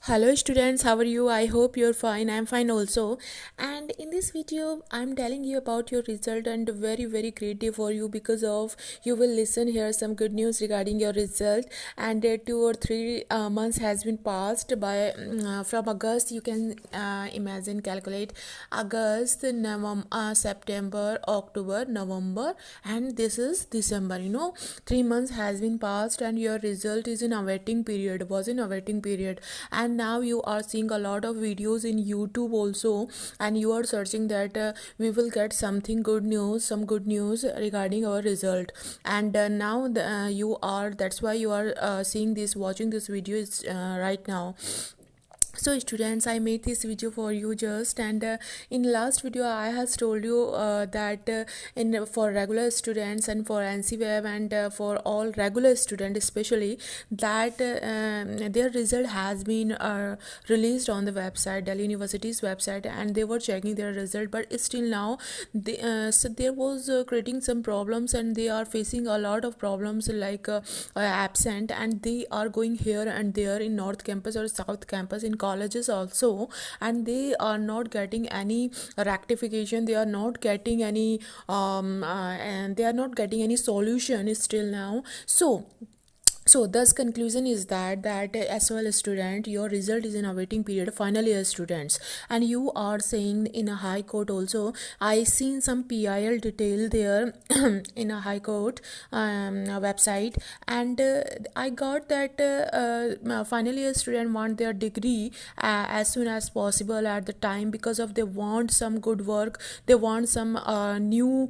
Hello students, how are you? I hope you're fine. I'm fine also. And in this video, I'm telling you about your result and very great day for you because of you will listen here some good news regarding your result. And 2 or 3 months has been passed by from August. You can imagine calculate August, November, September, October, November, and this is December. 3 months has been passed and your result is in awaiting period. Was in awaiting period, and now you are seeing a lot of videos in YouTube also, and you are searching that we will get something good news, some good news regarding our result. And now you are, that's why you are seeing this, watching this video is right now. So students, I made this video for you just, and in last video I has told you that in for regular students and for NC and for all regular students especially, that their result has been released on the website, Delhi University's website, and they were checking their result, but still now so there was creating some problems, and they are facing a lot of problems like absent, and they are going here and there in North Campus or South Campus in colleges also, and they are not getting any rectification, they are not getting any and they are not getting any solution still now. So thus conclusion is that as well as student, your result is in a waiting period, final year students, and you are saying in a high court also. I seen some PIL detail there in a high court website, and I got that final year student want their degree as soon as possible at the time, because of they want some good work, they want some new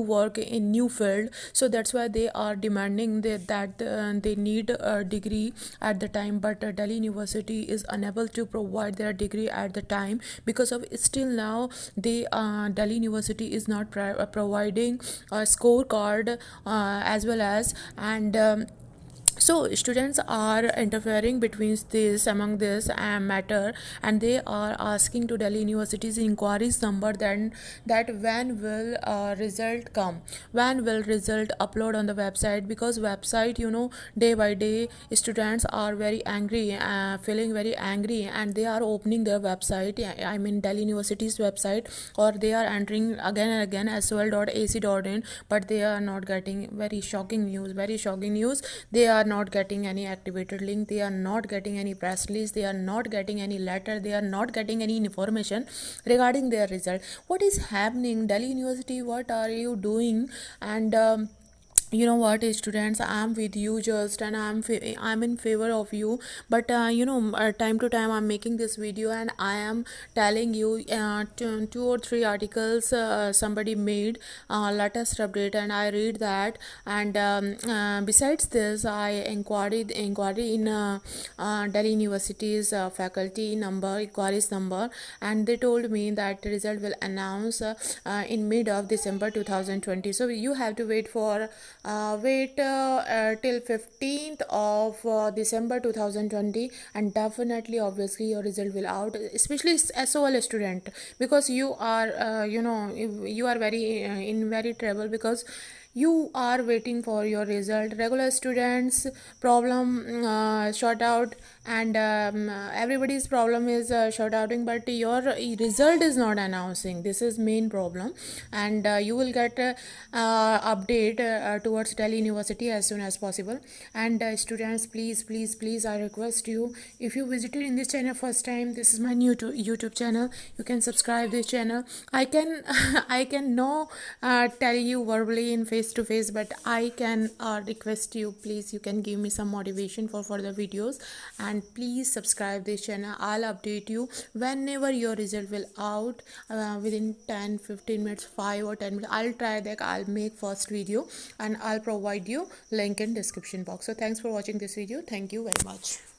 work in new field. So that's why they are demanding that they need a degree at the time, but Delhi University is unable to provide their degree at the time, because of still now they Delhi University is not providing a scorecard as well as, and so students are interfering between this among this matter, and they are asking to Delhi University's inquiries number then that when will result come, when will result upload on the website, because website day by day students are very angry, feeling very angry, and they are opening their website, I mean Delhi University's website, or they are entering again and again sol.ac.in, but they are not getting very shocking news. They are not getting any activated link, they are not getting any press release, they are not getting any letter, they are not getting any information regarding their result. What is happening, Delhi University? What are you doing? And you know what, students, I'm with you just, and I'm in favor of you, but time to time I'm making this video and I am telling you two or three articles somebody made latest update, and I read that, and besides this I inquired in Delhi University's faculty number, inquiries number, and they told me that the result will announce in mid of December 2020. So you have to wait till 15th of December 2020, and definitely obviously your result will out, especially SOL student, because you are you are very in very trouble, because you are waiting for your result. Regular students problem short out, and everybody's problem is short outing, but your result is not announcing. This is main problem, and you will get update towards Delhi University as soon as possible. And students, please I request you, if you visited in this channel first time, this is my new YouTube channel, you can subscribe this channel. I can I can no tell you verbally in face to face, but I can request you, please, you can give me some motivation for further videos, and please subscribe this channel. I'll update you whenever your result will out within 10-15 minutes, 5 or 10 minutes. I'll try that, I'll make first video, and I'll provide you link in description box. So thanks for watching this video. Thank you very much.